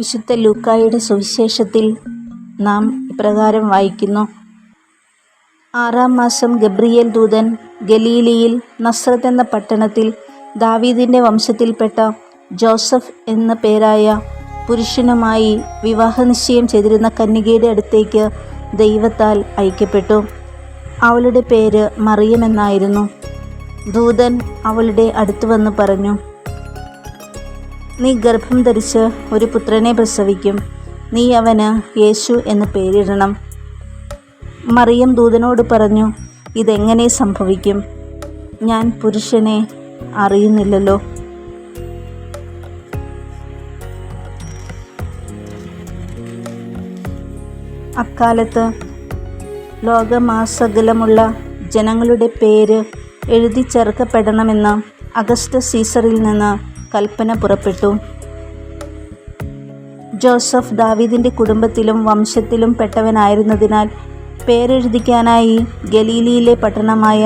വിശുദ്ധ ലൂക്കായുടെ സുവിശേഷത്തിൽ നാം ഇപ്രകാരം വായിക്കുന്നു. 6-ാം മാസം ഗബ്രിയേൽ ദൂതൻ ഗലീലയിൽ നസ്രത്ത് എന്ന പട്ടണത്തിൽ ദാവീദിൻ്റെ വംശത്തിൽപ്പെട്ട ജോസഫ് എന്ന പേരായ പുരുഷനുമായി വിവാഹനിശ്ചയം ചെയ്തിരുന്ന കന്യകയുടെ അടുത്തേക്ക് ദൈവത്താൽ അയക്കപ്പെട്ടു. അവളുടെ പേര് മറിയം എന്നായിരുന്നു. ദൂതൻ അവളുടെ അടുത്ത് വന്ന് പറഞ്ഞു, നീ ഗർഭം ധരിച്ച് ഒരു പുത്രനെ പ്രസവിക്കും. നീ അവന് യേശു എന്ന് പേരിടണം. മറിയം ദൂതനോട് പറഞ്ഞു, ഇതെങ്ങനെ സംഭവിക്കും? ഞാൻ പുരുഷനെ അറിയുന്നില്ലല്ലോ. അക്കാലത്ത് ലോകമാസകലമുള്ള ജനങ്ങളുടെ പേര് എഴുതി ചേർക്കപ്പെടണമെന്ന് അഗസ്റ്റസ് സീസറിൽ നിന്ന് കൽപ്പന പുറപ്പെട്ടു. ജോസഫ് ദാവീദിൻ്റെ കുടുംബത്തിലും വംശത്തിലും പെട്ടവനായിരുന്നതിനാൽ പേരെഴുതിക്കാനായി ഗലീലിയിലെ പട്ടണമായ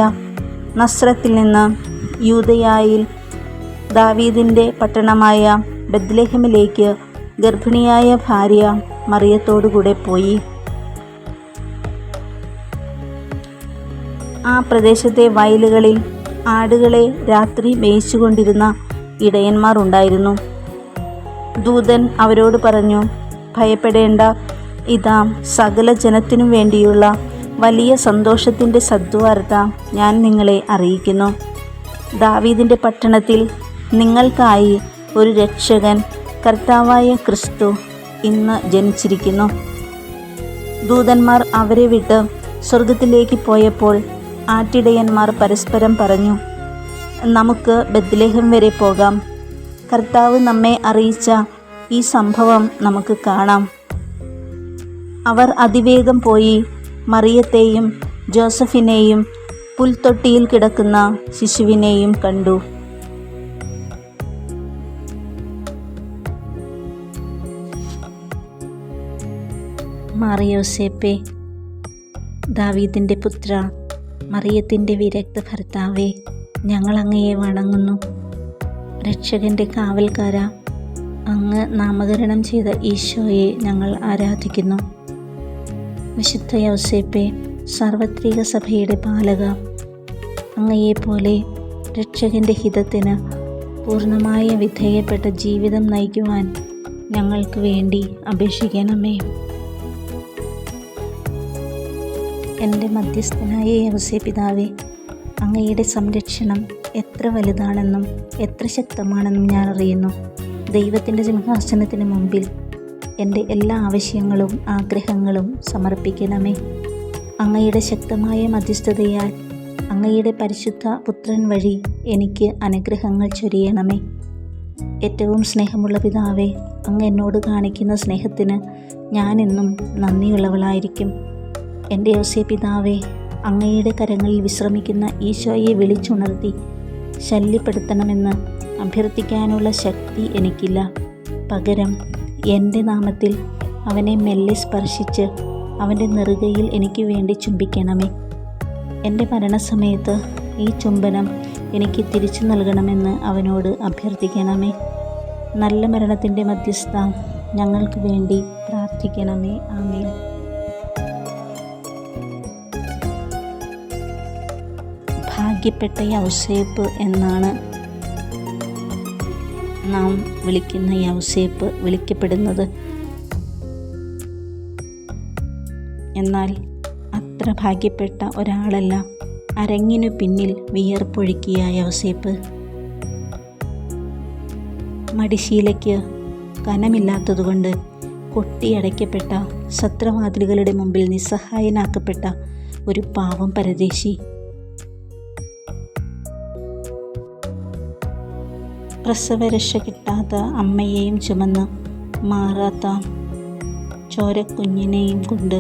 നസ്രത്തിൽ നിന്ന് യൂദയായിൽ ദാവീദിൻ്റെ പട്ടണമായ ബെത്ലഹേമിലേക്ക് ഗർഭിണിയായ ഭാര്യ മറിയത്തോടുകൂടെ പോയി. ആ പ്രദേശത്തെ വയലുകളിൽ ആടുകളെ രാത്രി മേയിച്ചുകൊണ്ടിരുന്ന ഇടയന്മാർ ഉണ്ടായിരുന്നു. ദൂതൻ അവരോട് പറഞ്ഞു, ഭയപ്പെടേണ്ട, ഇതാ സകല ജനത്തിനും വേണ്ടിയുള്ള വലിയ സന്തോഷത്തിൻ്റെ സദ്വാർത്ത ഞാൻ നിങ്ങളെ അറിയിക്കുന്നു. ദാവീദിൻ്റെ പട്ടണത്തിൽ നിങ്ങൾക്കായി ഒരു രക്ഷകൻ, കർത്താവായ ക്രിസ്തു ഇന്ന് ജനിച്ചിരിക്കുന്നു. ദൂതന്മാർ അവരെ വിട്ട് സ്വർഗത്തിലേക്ക് പോയപ്പോൾ ആട്ടിടയന്മാർ പരസ്പരം പറഞ്ഞു, നമുക്ക് ബെത്ലഹേം വരെ പോകാം. കർത്താവ് നമ്മെ അറിയിച്ച ഈ സംഭവം നമുക്ക് കാണാം. അവർ അതിവേഗം പോയി മറിയത്തെയും ജോസഫിനെയും പുൽത്തൊട്ടിയിൽ കിടക്കുന്ന ശിശുവിനെയും കണ്ടു. മാറിയോസേപ്പേ, ദാവീദിൻ്റെ പുത്ര, മറിയത്തിൻ്റെ വിരക്ത ഭർത്താവേ, ഞങ്ങൾ അങ്ങയെ വണങ്ങുന്നു. രക്ഷകൻ്റെ കാവൽക്കാര, അങ്ങ് നാമകരണം ചെയ്ത ഈശോയെ ഞങ്ങൾ ആരാധിക്കുന്നു. വിശുദ്ധ യൗസേപ്പേ, സാർവത്രിക സഭയുടെ പാലക, അങ്ങയെപ്പോലെ രക്ഷകൻ്റെ ഹിതത്തിന് പൂർണ്ണമായ വിധേയപ്പെട്ട ജീവിതം നയിക്കുവാൻ ഞങ്ങൾക്ക് വേണ്ടി അപേക്ഷിക്കണമേ. എൻ്റെ മധ്യസ്ഥനായ യൗസേപിതാവേ, അങ്ങയുടെ സംരക്ഷണം എത്ര വലുതാണെന്നും എത്ര ശക്തമാണെന്നും ഞാൻ അറിയുന്നു. ദൈവത്തിൻ്റെ സിംഹാസനത്തിന് മുമ്പിൽ എൻ്റെ എല്ലാ ആവശ്യങ്ങളും ആഗ്രഹങ്ങളും സമർപ്പിക്കണമേ. അങ്ങയുടെ ശക്തമായ മധ്യസ്ഥതയാൽ അങ്ങയുടെ പരിശുദ്ധ പുത്രൻ വഴി എനിക്ക് അനുഗ്രഹങ്ങൾ ചൊരിയണമേ. ഏറ്റവും സ്നേഹമുള്ള പിതാവേ, അങ്ങ് എന്നോട് കാണിക്കുന്ന സ്നേഹത്തിന് ഞാനെന്നും നന്ദിയുള്ളവളായിരിക്കും. എൻ്റെ യൗസേപിതാവേ, അങ്ങയുടെ കരങ്ങളിൽ വിശ്രമിക്കുന്ന ഈശോയെ വിളിച്ചുണർത്തി ശല്യപ്പെടുത്തണമെന്ന് അഭ്യർത്ഥിക്കാനുള്ള ശക്തി എനിക്കില്ല. പകരം എൻ്റെ നാമത്തിൽ അവനെ മെല്ലെ സ്പർശിച്ച് അവൻ്റെ നെറുകയിൽ എനിക്ക് വേണ്ടി ചുംബിക്കണമേ. എൻ്റെ മരണസമയത്ത് ഈ ചുംബനം എനിക്ക് തിരിച്ചു നൽകണമെന്ന് അവനോട് അഭ്യർത്ഥിക്കണമേ. നല്ല മരണത്തിൻ്റെ മധ്യസ്ഥ, ഞങ്ങൾക്ക് വേണ്ടി പ്രാർത്ഥിക്കണമേ. ആമേൻ. ഭാഗ്യപ്പെട്ട യൗസേപ്പ് എന്നാണ് നാം വിളിക്കുന്ന യൗസേപ്പ് വിളിക്കപ്പെടുന്നത്. എന്നാൽ അത്ര ഭാഗ്യപ്പെട്ട ഒരാളല്ല അരങ്ങിനു പിന്നിൽ വിയർപ്പൊഴുക്കിയ യൗസേപ്പ്. മടിശീലയ്ക്ക് കനമില്ലാത്തതുകൊണ്ട് കൊട്ടിയടയ്ക്കപ്പെട്ട സത്രവാതിലുകളുടെ മുമ്പിൽ നിസ്സഹായനാക്കപ്പെട്ട ഒരു പാവം പരദേശി. പ്രസവരക്ഷ കിട്ടാത്ത അമ്മയെയും ചുമന്ന് മാറാത്ത ചോരക്കുഞ്ഞിനെയും കൊണ്ട്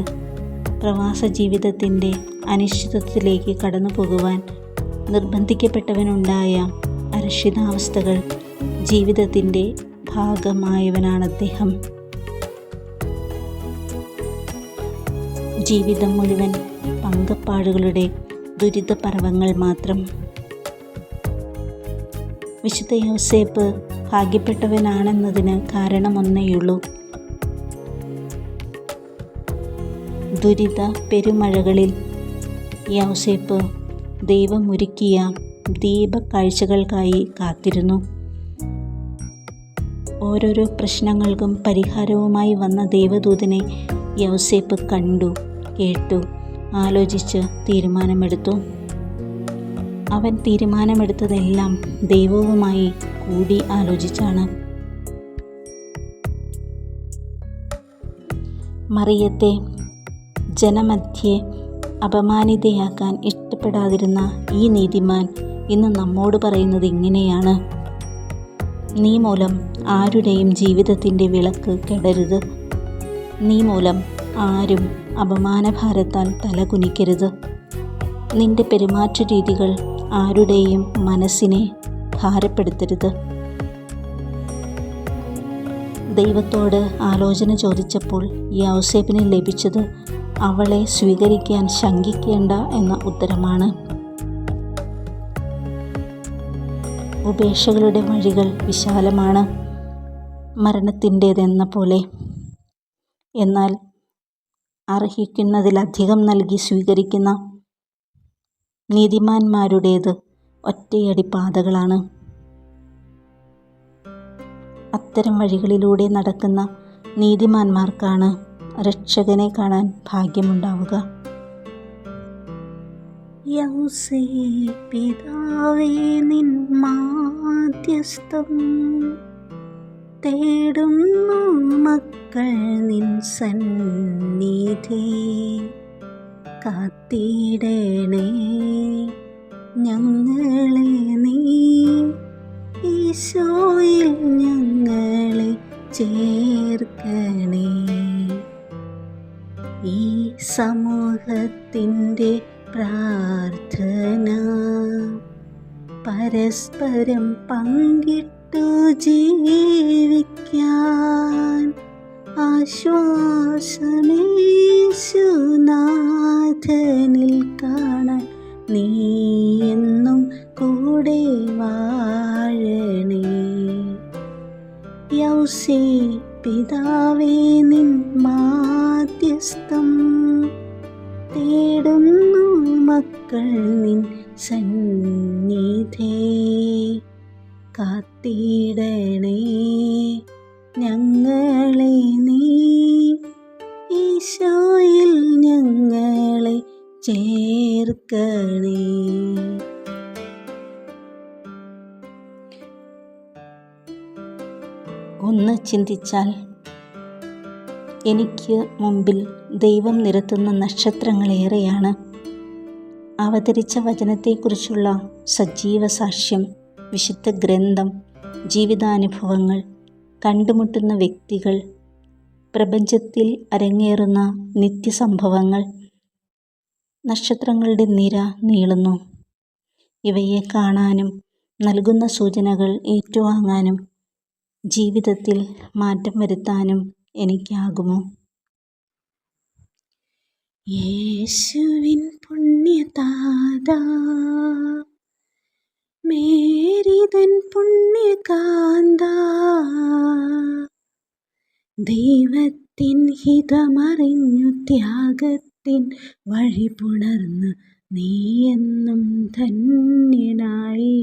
പ്രവാസ ജീവിതത്തിൻ്റെ അനിശ്ചിതത്വത്തിലേക്ക് കടന്നു പോകുവാൻ നിർബന്ധിക്കപ്പെട്ടവനുണ്ടായ അരക്ഷിതാവസ്ഥകൾ ജീവിതത്തിൻ്റെ ഭാഗമായവനാണ് അദ്ദേഹം. ജീവിതം മുഴുവൻ പങ്കപ്പാടുകളുടെ ദുരിതപർവങ്ങൾ മാത്രം. വിശുദ്ധ യൗസേപ്പ് ഭാഗ്യപ്പെട്ടവനാണെന്നതിന് കാരണമൊന്നേയുള്ളൂ. ദുരിത പെരുമഴകളിൽ യൗസേപ്പ് ദൈവമൊരുക്കിയ ദീപക്കാഴ്ചകൾക്കായി കാത്തിരുന്നു. ഓരോരോ പ്രശ്നങ്ങൾക്കും പരിഹാരവുമായി വന്ന ദൈവദൂതനെ യൗസേപ്പ് കണ്ടു, കേട്ടു, ആലോചിച്ച് തീരുമാനമെടുത്തു. അവൻ തീരുമാനമെടുത്തതെല്ലാം ദൈവവുമായി കൂടി ആലോചിച്ചാണ്. മറിയത്തെ ജനമധ്യേ അപമാനിതയാക്കാൻ ഇഷ്ടപ്പെടാതിരുന്ന ഈ നീതിമാൻ ഇന്ന് നമ്മോട് പറയുന്നത് ഇങ്ങനെയാണ്: നീ മൂലം ആരുടെയും ജീവിതത്തിൻ്റെ വിളക്ക് കെടരുത്. നീ മൂലം ആരും അപമാനഭാരത്താൽ തലകുനിക്കരുത്. നിന്റെ പെരുമാറ്റ രീതികൾ ആരുടെയും മനസ്സിനെ ഭാരപ്പെടുത്തരുത്. ദൈവത്തോട് ആലോചന ചോദിച്ചപ്പോൾ യൗസേപ്പിന് ലഭിച്ചത് അവളെ സ്വീകരിക്കാൻ ശങ്കിക്കേണ്ട എന്ന ഉത്തരമാണ്. ഉപേക്ഷകളുടെ വഴികൾ വിശാലമാണ്, മരണത്തിൻ്റേതെന്ന പോലെ. എന്നാൽ അർഹിക്കുന്നതിലധികം നൽകി സ്വീകരിക്കുന്ന നീതിമാന്മാരുടേത് ഒറ്റയടി പാതകളാണ്. അത്തരം വഴികളിലൂടെ നടക്കുന്ന നീതിമാന്മാർക്കാണ് രക്ഷകനെ കാണാൻ ഭാഗ്യമുണ്ടാവുക. യൗസേപ്പിതാവേ, നിൻ മാധ്യസ്ഥം തേടുന്നു മക്കൾ നിൻ സന്നിധി. കാത്തിടണേ ഞങ്ങളെ നീ, ഈശോയിൽ ഞങ്ങളെ ചേർക്കണേ. ഈ സമൂഹത്തിൻ്റെ പ്രാർത്ഥന പരസ്പരം പങ്കിട്ടു ജീവിക്കാൻ ആശ്വാസമേശുനാഥനിൽ കാണാൻ നീ എന്നും കൂടെ വാഴണേ. യൗസേപ്പിതാവേ, നിൻ മാധ്യസ്ഥം തേടുന്നു മക്കൾ നിൻ സന്നിധി. കാത്തിടണേ ഞങ്ങളെ നീ, ഈശോയിൽ ഞങ്ങളെ ചേർക്കണേ. ഒന്ന് ചിന്തിച്ചാൽ എനിക്ക് മുമ്പിൽ ദൈവം നിരത്തുന്ന നക്ഷത്രങ്ങളേറെയാണ്. അവതരിച്ച വചനത്തെക്കുറിച്ചുള്ള സജീവ സാക്ഷ്യം, വിശുദ്ധ ഗ്രന്ഥം, ജീവിതാനുഭവങ്ങൾ, കണ്ടുമുട്ടുന്ന വ്യക്തികൾ, പ്രപഞ്ചത്തിൽ അരങ്ങേറുന്ന നിത്യസംഭവങ്ങൾ. നക്ഷത്രങ്ങളുടെ നിര നീളുന്നു. ഇവയെ കാണാനും നൽകുന്ന സൂചനകൾ ഏറ്റുവാങ്ങാനും ജീവിതത്തിൽ മാറ്റം വരുത്താനും എനിക്കാകുമോ? യേശുവിൻ പുണ്യതാതാ, മേരിതൻ പുണ്യകാന്ത, ദൈവത്തിൻ ഹിതമറിഞ്ഞു ത്യാഗത്തിൻ വഴി പുണർന്ന് നീ എന്നും ധന്യനായി.